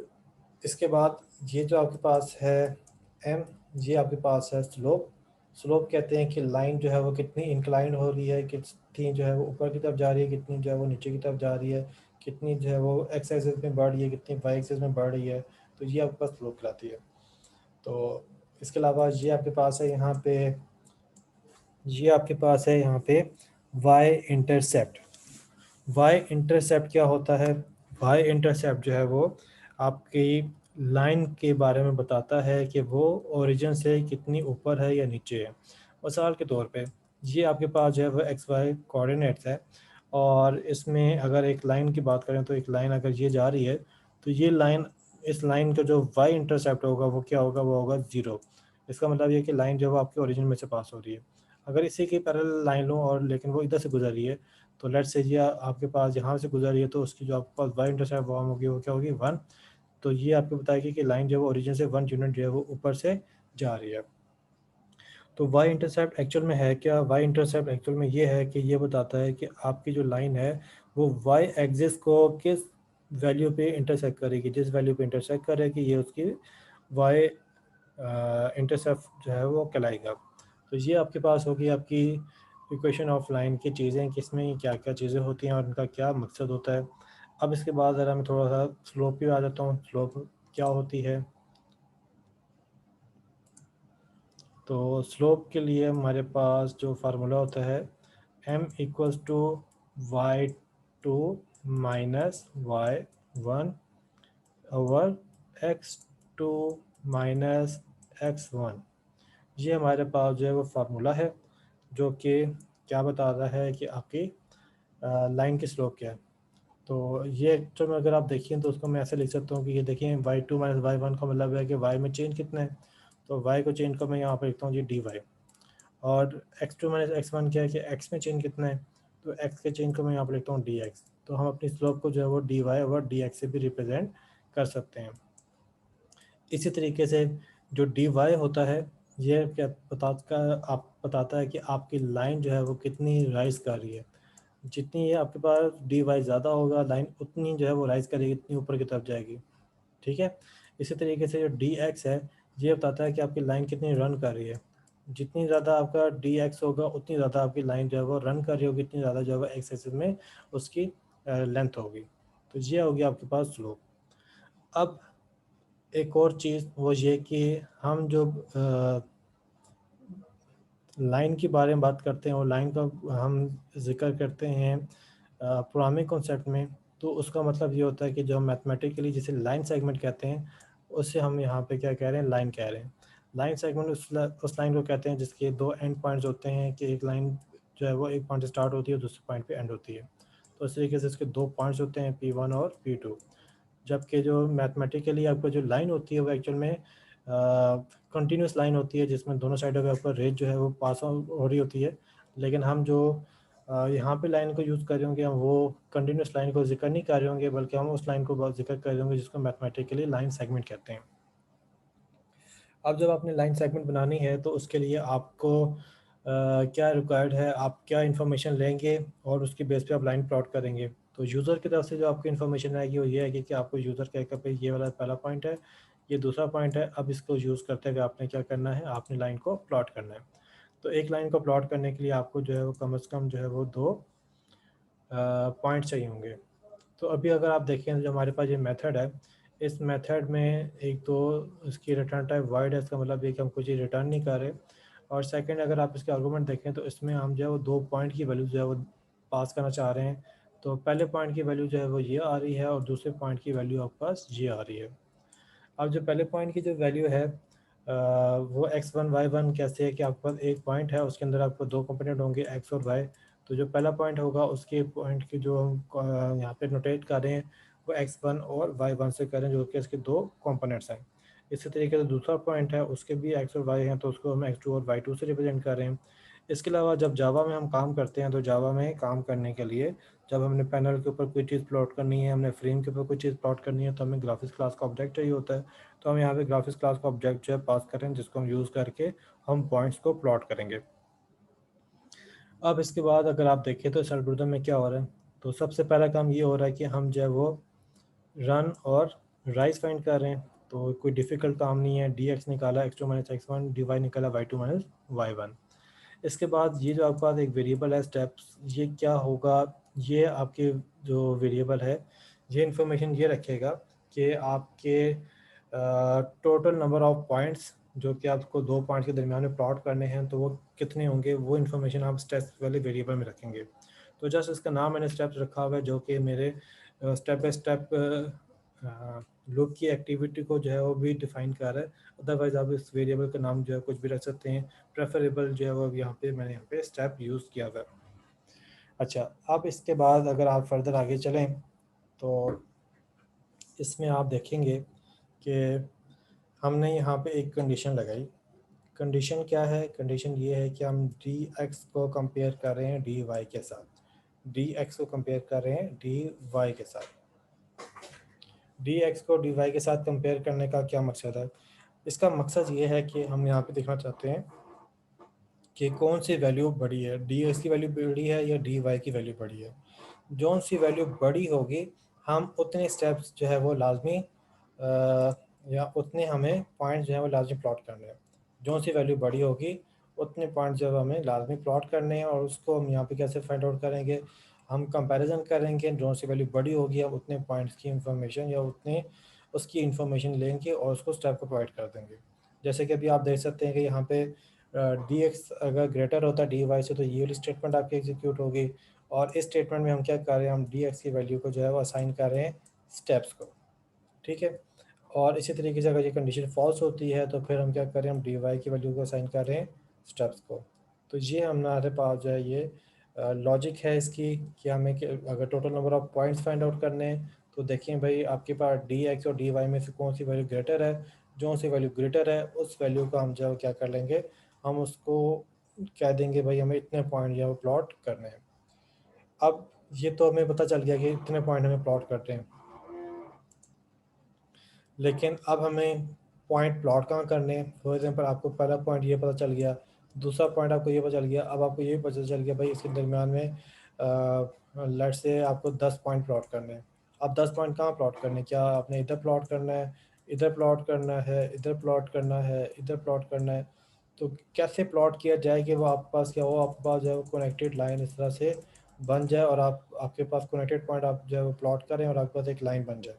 इसके बाद ये जो आपके पास है m, ये आपके पास है स्लोप। स्लोप कहते हैं कि लाइन जो है वो कितनी इंक्लाइन हो रही है, कितनी जो है वो ऊपर की तरफ जा रही है, कितनी जो है वो नीचे की तरफ जा रही है, कितनी जो है वो x एक्सिस में बढ़ रही है, कितनी y एक्सिस में बढ़ रही है। तो ये आपके पास स्लोप कहलाती है। तो इसके अलावा ये आपके पास है यहाँ पे, ये आपके पास है यहाँ पे y इंटरसेप्ट। y इंटरसेप्ट क्या होता है, y इंटरसेप्ट जो है वो आपकी लाइन के बारे में बताता है कि वो ओरिजिन से कितनी ऊपर है या नीचे है। मिसाल के तौर पे ये आपके पास जो है वो XY कोऑर्डिनेट्स है, और इसमें अगर एक लाइन की बात करें तो एक लाइन अगर ये जा रही है तो ये लाइन, इस लाइन का जो y इंटरसेप्ट होगा वो क्या होगा, वो होगा 0। इसका मतलब ये कि लाइन जो है वो आपके ओरिजिन में से पास हो रही है। अगर इसी की पैरेलल लाइन लो और लेकिन वो इधर से गुजर रही है, तो लेट्स से ये आपके पास यहाँ से गुजर रही है, तो उसकी जो आपके पास y इंटरसेप्ट फॉर्म होगी वो क्या होगी 1। तो ये आपको बताएगी कि लाइन जो है वो ओरिजिन से 1 यूनिट जो है वो ऊपर से जा रही है। तो y इंटरसेप्ट एक्चुअल में है क्या, y इंटरसेप्ट एक्चुअल में ये है कि ये बताता है कि आपकी जो लाइन है वो y एक्सिस को किस वैल्यू पे इंटरसेक्ट करेगी, जिस वैल्यू पे इंटरसेक्ट करेगी ये उसकी y इंटरसेप्ट जो है वो कहलाएगा। तो ये आपके पास होगी आपकी इक्वेशन ऑफ लाइन की चीज़ें, किसमें क्या क्या चीज़ें होती हैं और उनका क्या मकसद होता है। अब इसके बाद ज़रा मैं थोड़ा सा स्लोप पे आ जाता हूँ, स्लोप क्या होती है। तो स्लोप के लिए हमारे पास जो फार्मूला होता है m equals to y2 minus y1 over x2 minus x1। ये हमारे पास जो है वो फार्मूला है जो कि क्या बताता है कि आपकी लाइन की स्लोप क्या है। तो ये एक्चुअल में अगर आप देखिए तो उसको मैं ऐसे लिख सकता हूँ कि ये देखिए y2 माइनस y1 का मतलब है कि y में चेंज कितना है। तो y को चेंज को मैं यहाँ पर लिखता हूँ जी dy, और x2 माइनस x1 क्या है कि x में चेंज कितना है, तो x के चेंज को मैं यहाँ पर लिखता हूँ dx। तो हम अपनी स्लोप को जो है वो dy और dx से भी रिप्रेजेंट कर सकते हैं। इसी तरीके से जो dy होता है ये क्या बताता है कि आपकी लाइन जो है वो कितनी राइज कर रही है। जितनी ये आपके पास dy ज़्यादा होगा लाइन उतनी जो है वो राइज करेगी, इतनी ऊपर की तरफ जाएगी। ठीक है। इसी तरीके से जो dx है ये बताता है कि आपकी लाइन कितनी रन कर रही है। जितनी ज़्यादा आपका dx होगा उतनी ज़्यादा आपकी लाइन जो है वो रन कर रही होगी, इतनी ज़्यादा जो है एक्स एक्सिस में उसकी लेंथ होगी। तो ये होगी आपके पास स्लोप। अब एक और चीज़ वो ये कि हम जो लाइन के बारे में बात करते हैं और लाइन का हम जिक्र करते हैं प्रोग्रामिंग कॉन्सेप्ट में, तो उसका मतलब ये होता है कि जो हम मैथमेटिकली जिसे लाइन सेगमेंट कहते हैं उससे हम यहाँ पे क्या कह रहे हैं, लाइन कह रहे हैं। लाइन सेगमेंट उस लाइन को कहते हैं जिसके दो एंड पॉइंट्स होते हैं कि एक लाइन जो है वो एक पॉइंट से स्टार्ट होती है दूसरे पॉइंट पे एंड होती है। तो इस तरीके से इसके दो पॉइंट्स होते हैं P1 और P2। जबकि जो मैथमेटिकली आपको जो लाइन होती है वो एक्चुअल में कंटिन्यूस लाइन होती है जिसमें दोनों साइडों के ऊपर रेज जो है वो पास हो रही होती है। लेकिन हम जो यहाँ पे लाइन को यूज़ कर रहे होंगे हम वो कंटिन्यूस लाइन को जिक्र नहीं कर रहे होंगे, बल्कि हम उस लाइन को जिक्र कर रहे होंगे जिसको मैथमेटिकली लाइन सेगमेंट कहते हैं। अब जब आपने लाइन सेगमेंट बनानी है तो उसके लिए आपको क्या रिक्वायर्ड है, आप क्या इन्फॉर्मेशन लेंगे और उसकी बेस पे आप लाइन प्लॉट करेंगे। तो यूज़र की तरफ से जो आपकी इन्फॉर्मेशन आएगी वो ये है कि आपको यूज़र कहेगा भाई ये वाला पहला पॉइंट है, ये दूसरा पॉइंट है। अब इसको यूज़ करते हुए आपने क्या करना है, आपने लाइन को प्लॉट करना है। तो एक लाइन को प्लॉट करने के लिए आपको जो है वो कम से कम जो है वो दो पॉइंट चाहिए होंगे। तो अभी अगर आप देखें जो हमारे पास ये मेथड है, इस मेथड में एक तो इसकी रिटर्न टाइप वाइड है, इसका मतलब ये कि हम कुछ चीज़ रिटर्न नहीं कर रहे। और सेकंड अगर आप इसके आर्गूमेंट देखें तो इसमें हम जो है वो दो पॉइंट की वैल्यू जो है वो पास करना चाह रहे हैं। तो पहले पॉइंट की वैल्यू जो है वो ये आ रही है और दूसरे पॉइंट की वैल्यू आपके पास ये आ रही है। अब जो पहले पॉइंट की जो वैल्यू है वो x1 y1 कैसे है कि आपके पास एक पॉइंट है उसके अंदर आपको दो कंपोनेंट होंगे x और y। तो जो पहला पॉइंट होगा उसके पॉइंट की जो हम यहाँ पे नोटेट कर रहे हैं वो x1 और y1 से करें जो कि इसके दो कंपोनेंट्स हैं। इसी तरीके से दूसरा पॉइंट है उसके भी x और y हैं तो उसको हम x2 और y2 से रिप्रेजेंट कर रहे हैं। इसके अलावा जब जावा में हम काम करते हैं तो जावा में काम करने के लिए जब हमने पैनल के ऊपर कोई चीज़ प्लॉट करनी है, हमने फ्रेम के ऊपर कोई चीज़ प्लॉट करनी है तो हमें ग्राफिक्स क्लास का ऑब्जेक्ट चाहिए होता है। तो हम यहाँ पे ग्राफिक्स क्लास का ऑब्जेक्ट जो है पास करें जिसको हम यूज़ करके हम पॉइंट्स को प्लॉट करेंगे। अब इसके बाद अगर आप देखें तो इस एल्गोरिथम में क्या हो रहा है, तो सबसे पहला काम ये हो रहा है कि हम जो है वो रन और राइज फाइंड कर रहे हैं। तो कोई डिफ़िकल्ट काम नहीं है, डी एक्स निकाला x2 minus x1, D Y निकाला y2 माइनस y1। इसके बाद ये जो आपके पास एक वेरिएबल है स्टेप्स, ये क्या होगा, ये आपके जो वेरिएबल है ये इन्फॉर्मेशन ये रखेगा कि आपके टोटल नंबर ऑफ पॉइंट्स जो कि आपको दो पॉइंट्स के दरमियान में प्लॉट करने हैं तो वो कितने होंगे, वो इन्फॉर्मेशन आप स्टेप्स वाले वेरिएबल में रखेंगे। तो जस्ट इसका नाम मैंने स्टेप्स रखा हुआ है जो कि मेरे स्टेप बाय स्टेप लूप की एक्टिविटी को जो है वो भी डिफाइन कर रहा है। अदरवाइज आप इस वेरिएबल का नाम जो है कुछ भी रख सकते हैं, प्रेफरेबल जो है वो यहाँ पे मैंने यहाँ पे स्टेप यूज़ किया हुआ है। अच्छा, अब इसके बाद अगर आप फर्दर आगे चलें तो इसमें आप देखेंगे कि हमने यहाँ पे एक कंडीशन लगाई। कंडीशन क्या है, कंडीशन ये है कि हम डी एक्स को कंपेयर कर रहे हैं डी वाई के साथ, डी एक्स को कंपेयर कर रहे हैं डी वाई के साथ। डी एक्स को डी वाई के साथ कंपेयर करने का क्या मकसद है, इसका मकसद ये है कि हम यहाँ पे देखना चाहते हैं कि कौन सी वैल्यू बड़ी है, डी एक्स की वैल्यू बड़ी है या डी वाई की वैल्यू बड़ी है। जौन सी वैल्यू बड़ी होगी हम उतने स्टेप्स जो है वो लाजमी या उतने हमें पॉइंट्स जो है वो लाजमी प्लॉट करने हैं। जौन सी वैल्यू बड़ी होगी उतने पॉइंट्स जो है हमें लाजमी प्लॉट करने हैं। और उसको हम यहाँ पे कैसे फाइंड आउट करेंगे, हम कंपैरिजन करेंगे, जौन सी वैल्यू बड़ी होगी हम उतने पॉइंट्स की इंफॉर्मेशन या उतने उसकी इंफॉर्मेशन लेंगे और उसको स्टेप को प्रोवाइड कर देंगे। जैसे कि अभी आप देख सकते हैं कि यहाँ पे डी एक्स अगर ग्रेटर होता है डी वाई से तो ये वाली स्टेटमेंट आपकी एग्जीक्यूट होगी। और इस स्टेटमेंट में हम क्या कर रहे हैं, हम डी एक्स की वैल्यू को जो है वो असाइन कर रहे हैं स्टेप्स को, ठीक है। और इसी तरीके से अगर ये कंडीशन फॉल्स होती है तो फिर हम क्या कर रहे हैं, हम डी वाई की वैल्यू को असाइन कर रहे हैं स्टेप्स को। तो ये हमारे पास जो है ये लॉजिक है इसकी कि हमें अगर total number of points find out करने हैं तो देखिए भाई आपके पास डी एक्स और डी वाई में से कौन सी वैल्यू ग्रेटर है। जो सी वैल्यू ग्रेटर है उस वैल्यू का हम जो क्या कर लेंगे, हम उसको कह देंगे भाई हमें इतने पॉइंट जो है प्लॉट करने हैं। अब ये तो हमें पता चल गया कि इतने पॉइंट हमें प्लॉट करते हैं, लेकिन अब हमें पॉइंट प्लॉट कहाँ करने हैं। फॉर एग्जांपल आपको पहला पॉइंट ये पता चल गया, दूसरा पॉइंट आपको ये पता चल गया, अब आपको ये पता चल गया भाई इसके दरमियान में लेट से आपको 10 पॉइंट प्लॉट करने हैं। अब 10 पॉइंट कहाँ प्लॉट करने हैं, क्या आपने इधर प्लॉट करना है, इधर प्लॉट करना है, इधर प्लॉट करना है, इधर प्लॉट करना है। तो कैसे प्लॉट किया जाए कि वो आपके पास क्या हो, आपके पास जो है वो कनेक्टेड लाइन इस तरह से बन जाए और आपके पास कनेक्टेड पॉइंट आप जो है वो प्लॉट करें और आपके पास एक लाइन बन जाए।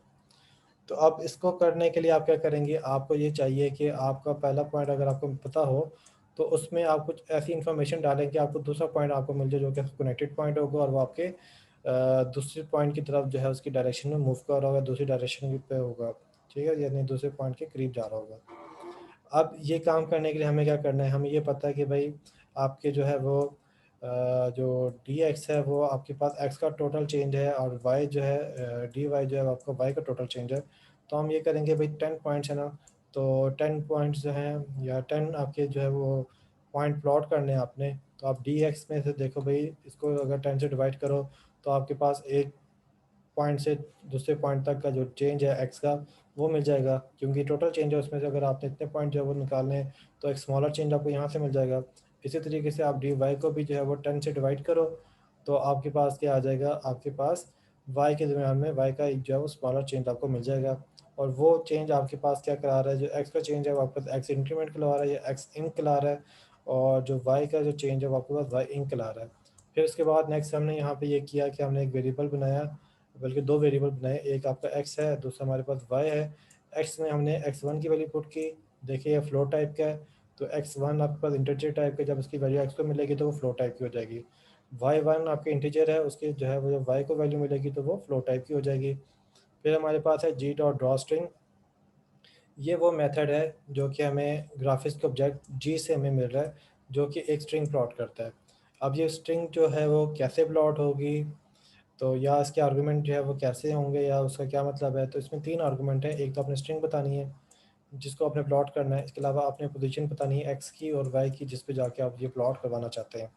तो अब इसको करने के लिए आप क्या करेंगे, आपको ये चाहिए कि आपका पहला पॉइंट अगर आपको पता हो तो उसमें आप कुछ ऐसी इन्फॉर्मेशन डालें कि आपको दूसरा पॉइंट आपको मिल जाए जो कि कनेक्टेड पॉइंट होगा और वो आपके दूसरे पॉइंट की तरफ जो है उसकी डायरेक्शन में मूव कर रहा होगा, दूसरी डायरेक्शन पे होगा, ठीक है, यानी दूसरे पॉइंट के करीब जा रहा होगा। अब ये काम करने के लिए हमें क्या करना है, हमें ये पता है कि भाई आपके जो है वो जो डी एक्स है वो आपके पास एक्स का टोटल चेंज है, और वाई जो है डी वाई जो है आपका वाई का टोटल चेंज है। तो हम ये करेंगे भाई 10 पॉइंट्स है ना, तो 10 पॉइंट्स जो हैं या 10 आपके जो है वो पॉइंट प्लॉट करने हैं आपने। तो आप डी एक्स में से देखो भाई, इसको अगर 10 से डिवाइड करो तो आपके पास एक पॉइंट से दूसरे पॉइंट तक का जो चेंज है एक्स का वो मिल जाएगा, क्योंकि टोटल चेंज है उसमें से अगर आपने इतने पॉइंट जो है वो निकालने हैं तो एक स्मॉलर चेंज आपको यहाँ से मिल जाएगा। इसी तरीके से आप डी वाई को भी जो है वो 10 से डिवाइड करो तो आपके पास क्या आ जाएगा, आपके पास वाई के दरमियान में वाई का एक जो है वो स्मॉलर चेंज आपको मिल जाएगा। और वो चेंज आपके पास क्या करा रहा है, जो एक्स का चेंज है वो आपके पास एक्स इंक्रीमेंट करा रहा है या एक्स इंक करा रहा है, और जो वाई का जो चेंज है वो आपके पास वाई इंक करा रहा है। फिर उसके बाद नेक्स्ट हमने यहाँ पे ये किया कि हमने एक वेरिएबल बनाया, बल्कि दो वेरिएबल बनाए, एक आपका एक्स है, दूसरा हमारे पास वाई है। एक्स में हमने x1 की वैल्यू पुट की, देखिए ये फ्लोट टाइप का है, तो x1 आपके पास इंटीजर टाइप का, जब उसकी वैल्यू x को मिलेगी तो वो फ्लोट टाइप की हो जाएगी। y1 आपके इंटीजर है, उसकी जो है वो जब y को वैल्यू मिलेगी तो वो फ्लोट टाइप की हो जाएगी। फिर हमारे पास है जी डॉट ड्रॉ स्ट्रिंग, ये वो मेथड है जो कि हमें ग्राफिक्स के ऑब्जेक्ट जी से हमें मिल रहा है, जो कि एक स्ट्रिंग प्लॉट करता है। अब ये स्ट्रिंग जो है वो कैसे प्लॉट होगी, तो या इसके आर्गुमेंट जो है वो कैसे होंगे या उसका क्या मतलब है, तो इसमें 3 आर्गुमेंट है। एक तो आपने स्ट्रिंग बतानी है जिसको आपने प्लॉट करना है, इसके अलावा आपने पोजीशन बतानी है एक्स की और वाई की जिस पे जाके आप ये प्लॉट करवाना चाहते हैं।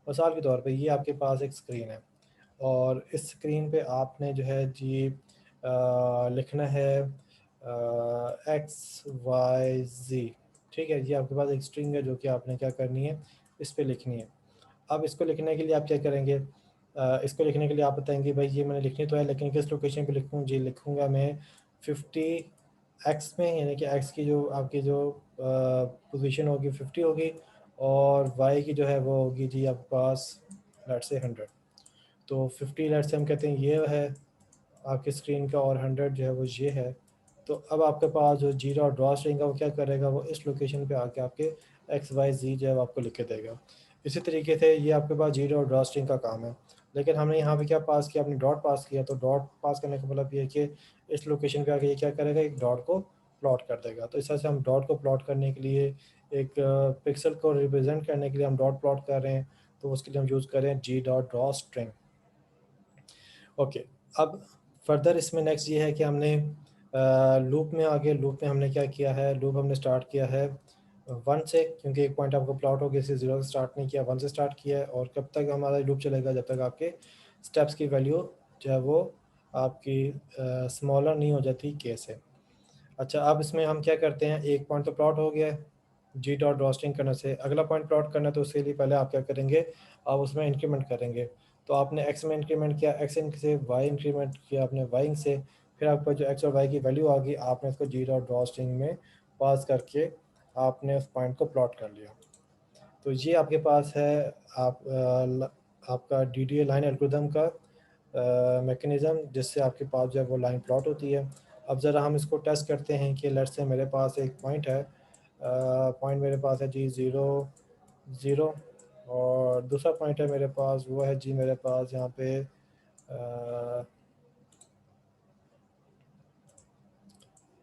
मिसाल के तौर पे ये आपके पास एक स्क्रीन है, और इस स्क्रीन पे आपने जो है जी लिखना है एक्स वाई जी, ठीक है। ये आपके पास एक स्ट्रिंग है जो कि आपने क्या करनी है, इस पे लिखनी है। अब इसको लिखने के लिए आप क्या करेंगे, इसको लिखने के लिए आप बताएंगे भाई ये मैंने लिखनी तो है लेकिन किस लोकेशन पे लिखूँ, जी लिखूँगा मैं 50 एक्स में, यानी कि एक्स की जो आपकी जो पोजीशन होगी 50 होगी, और वाई की जो है वो होगी जी आपके पास लेट्स से 100। तो 50 लेट्स से हम कहते हैं ये है आपकी स्क्रीन का, और 100 जो है वो ये है। तो अब आपके पास जो जीरो और ड्रॉ स्ट्रिंग का वो क्या करेगा, वो इस लोकेशन पे आके आपके एक्स वाई जी जो है वो आपको लिख के देगा। इसी तरीके से ये आपके पास जीरो और ड्रॉ स्ट्रिंग का काम है। लेकिन हमने यहाँ पे क्या पास किया, अपने डॉट पास किया, तो डॉट पास करने का मतलब ये है कि इस लोकेशन पे आके ये क्या करेगा, एक डॉट को प्लॉट कर देगा। तो इस तरह से हम डॉट को प्लॉट करने के लिए, एक पिक्सल को रिप्रेजेंट करने के लिए हम डॉट प्लॉट कर रहे हैं, तो उसके लिए हम यूज़ कर रहे हैं जी डॉट ड्रॉ स्ट्रिंग। ओके, अब फर्दर इसमें नेक्स्ट ये है कि हमने लूप में आगे, लूप में हमने क्या किया है, लूप हमने स्टार्ट किया है 1 से, क्योंकि एक पॉइंट आपको प्लॉट हो गया, इसे 0 से स्टार्ट नहीं किया, 1 से स्टार्ट किया है। और कब तक हमारा लूप चलेगा, जब तक आपके स्टेप्स की वैल्यू जो है वो आपकी स्मॉलर नहीं हो जाती के से। अच्छा, अब इसमें हम क्या करते हैं, एक पॉइंट तो प्लॉट हो गया है जी डॉट ड्रॉस्टिंग करने से, अगला पॉइंट प्लॉट करना है तो उसके लिए पहले आप क्या करेंगे, आप उसमें इंक्रीमेंट करेंगे। तो आपने एक्स में इंक्रीमेंट किया, एक्स इंक से वाई इंक्रीमेंट किया आपने वाई से, फिर आपको जो एक्स और वाई की वैल्यू आ गई आपने उसको जी डॉट ड्रॉस्टिंग में पास करके आपने उस पॉइंट को प्लॉट कर लिया। तो ये आपके पास है आपका D D A line algorithm का मैकेनिज़्म, जिससे आपके पास जो है वो लाइन प्लॉट होती है। अब ज़रा हम इसको टेस्ट करते हैं कि लेट्स से मेरे पास एक पॉइंट है, पॉइंट मेरे पास है जी 0 0, और दूसरा पॉइंट है मेरे पास वो है जी मेरे पास यहाँ पे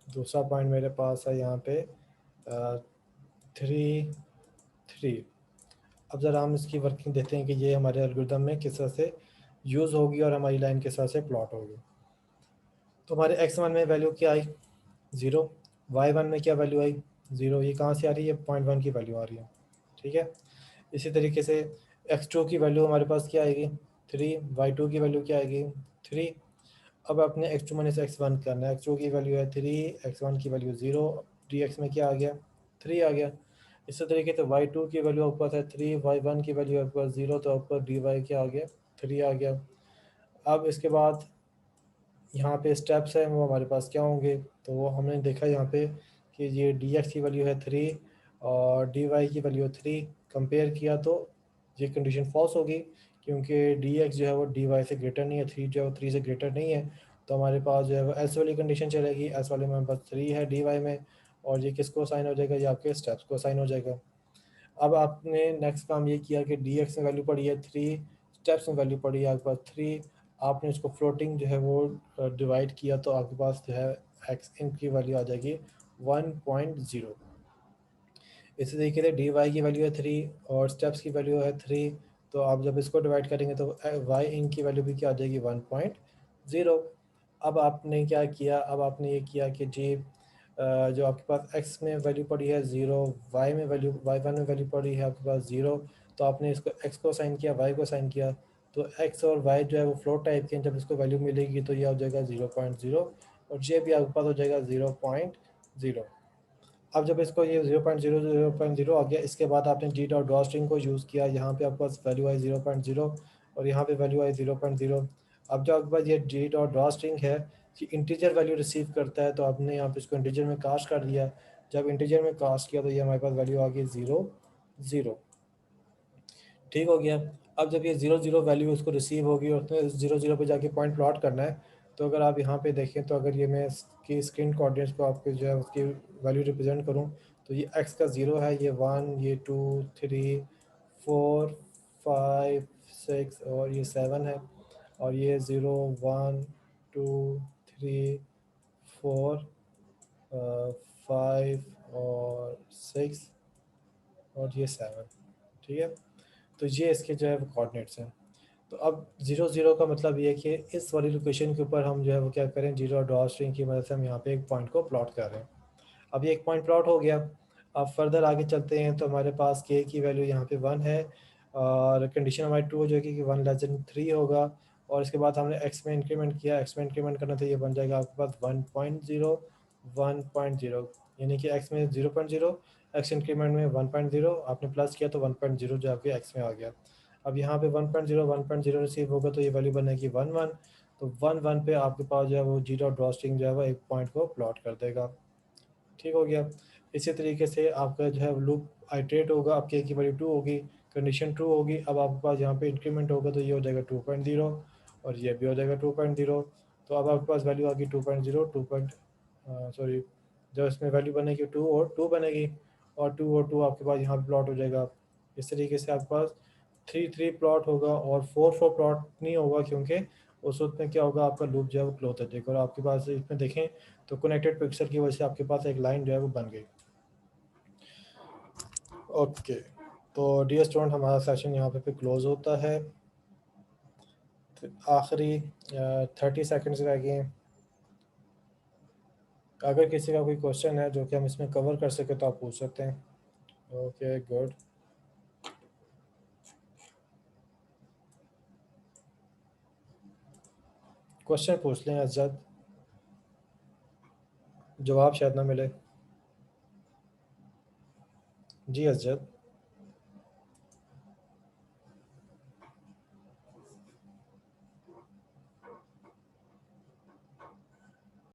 दूसरा पॉइंट मेरे पास है यहाँ पे 3 3। अब ज़रा हम इसकी वर्किंग देखते हैं कि ये हमारे एल्गोरिथम में किस तरह से यूज़ होगी और हमारी लाइन किस तरह से प्लॉट होगी। तो हमारे x1 में वैल्यू क्या आई, 0, y1 में क्या वैल्यू आई, 0। ये कहाँ से आ रही है, 0.1 की वैल्यू आ रही है, ठीक है। इसी तरीके से x2 की वैल्यू हमारे पास क्या आएगी, 3, y2 की वैल्यू क्या आएगी, 3। अब आपने x2 माइनस x1 करना है, x2 की वैल्यू है 3, x1 की वैल्यू 0, dx में क्या आ गया, 3 आ गया। इसी तरीके से y2 की वैल्यू आपके पास है 3, y1 की वैल्यू आपके पास 0, तो आपका dy क्या आ गया, 3 आ गया। अब इसके बाद यहाँ पे स्टेप्स हैं वो हमारे पास क्या होंगे, तो वो हमने देखा यहाँ पे कि ये dx की वैल्यू है 3 और dy की वैल्यू है 3, कंपेयर किया तो ये कंडीशन फॉल्स होगी, क्योंकि dx जो है वो dy से ग्रेटर नहीं है, 3 जो है वो 3 से ग्रेटर नहीं है। तो हमारे पास जो है वो एस वाली कंडीशन चलेगी, एस वाले में हमारे पास 3 है dy में, और ये किसको साइन हो जाएगा, ये आपके स्टेप्स को साइन हो जाएगा। अब आपने नेक्स्ट काम ये किया कि dx में वैल्यू पड़ी है 3, स्टेप्स में वैल्यू पड़ी है आपके पास 3, आपने इसको फ्लोटिंग जो है वो डिवाइड किया तो आपके पास जो है एक्स इन की वैल्यू आ जाएगी 1.0। इसी तरीके से डी वाई की वैल्यू है 3 और स्टेप्स की वैल्यू है 3, तो आप जब इसको डिवाइड करेंगे तो वाई इन की वैल्यू भी क्या आ जाएगी 1.0। अब आपने क्या किया, अब आपने ये किया कि जी जो आपके पास x में वैल्यू पड़ी है 0, y में वैल्यू y1 में वैल्यू पड़ी है आपके पास 0, तो आपने इसको x को साइन किया, y को साइन किया, तो x और y जो है वो फ्लोट टाइप के हैं, जब इसको वैल्यू मिलेगी तो ये हो जाएगा 0.0 और ये भी आपके पास हो जाएगा 0.0। अब जब इसको ये 0.0 आ गया, इसके बाद आपने जी डॉट ड्रॉ स्ट्रिंग को यूज़ किया, यहाँ पे आपके पास वैल्यू आई 0.0 और यहाँ पे वैल्यू आई 0.0। अब जो आपके पास ये जी डॉट ड्रॉ स्ट्रिंग है कि इंटीजर वैल्यू रिसीव करता है, तो आपने यहाँ पे इसको इंटीजर में कास्ट कर दिया। जब इंटीजर में कास्ट किया तो ये हमारे पास वैल्यू आ गई 0.0। ठीक हो गया। अब जब ये 0.0 वैल्यू उसको रिसीव होगी और उसने 0.0 पे जाके पॉइंट प्लॉट करना है, तो अगर आप यहाँ पे देखें तो अगर ये मैं इसकी स्क्रीन कोऑर्डिनेट्स को आपके जो है उसकी वैल्यू रिप्रेजेंट करूँ, तो ये x का 0 है, ये 1, ये 2, 3, 4, 5, 6 और ये 7 है, और ये 0, 1, 2, 3, 4, 5 और 6 और ये 7। ठीक है, तो ये इसके जो है वो कोऑर्डिनेट्स हैं। तो अब 0.0 का मतलब ये है कि इस वाली लोकेशन के ऊपर हम जो है वो क्या करें, जीरो ड्रॉ स्ट्रिंग की मदद से हम यहाँ पे एक पॉइंट को प्लॉट कर रहे हैं। अब ये एक पॉइंट प्लॉट हो गया। अब फर्दर आगे चलते हैं, तो हमारे पास k की वैल्यू यहाँ पे 1 है और कंडीशन हमारी 2 हो जाएगी कि 1 लेस देन 3 होगा, और इसके बाद हमने x में इंक्रीमेंट किया, x में इंक्रीमेंट करना तो ये बन जाएगा आपके पास 1.0, 1.0, यानी कि x में 0.0, x इंक्रीमेंट में 1.0, आपने प्लस किया तो 1.0 जो आपके x में आ गया। अब यहाँ पे 1.0 1.0 रिसीव होगा तो ये वैल्यू बनेगी 1.1, तो 1.1 पे आपके पास जो है वो जी डॉट ड्रॉ स्ट्रिंग जो है वो एक पॉइंट को प्लॉट कर देगा। ठीक हो गया। इसी तरीके से आपका जो है लूप आइट्रेट होगा, आपके की वैल्यू 2 होगी, कंडीशन ट्रू होगी, अब आपके पास यहाँ पे इंक्रीमेंट होगा तो ये हो जाएगा 2.0 और ये भी हो जाएगा 2.0। तो अब आपके पास वैल्यू आ गई 2.0, सॉरी, जब इसमें वैल्यू बनेगी 2 और 2 बनेगी, और 2 और 2 आपके पास यहाँ पे प्लॉट हो जाएगा। इस तरीके से आपके पास 3 प्लॉट होगा और 4 प्लॉट नहीं होगा, क्योंकि उस वक्त में क्या होगा, आपका लूप जो है वो क्लोज हो जाएगा। और आपके पास इसमें देखें तो कनेक्टेड पिक्चर की वजह से आपके पास एक लाइन जो है वो बन गई। ओके, तो डियर स्टूडेंट, हमारा सेशन यहाँ पे क्लोज होता है। तो आखिरी 30 सेकंड्स रह गए हैं। अगर किसी का कोई क्वेश्चन है जो कि हम इसमें कवर कर सके तो आप पूछ सकते हैं। Okay, good. क्वेश्चन पूछ लें अज़द, जवाब शायद ना मिले। जी अज़द।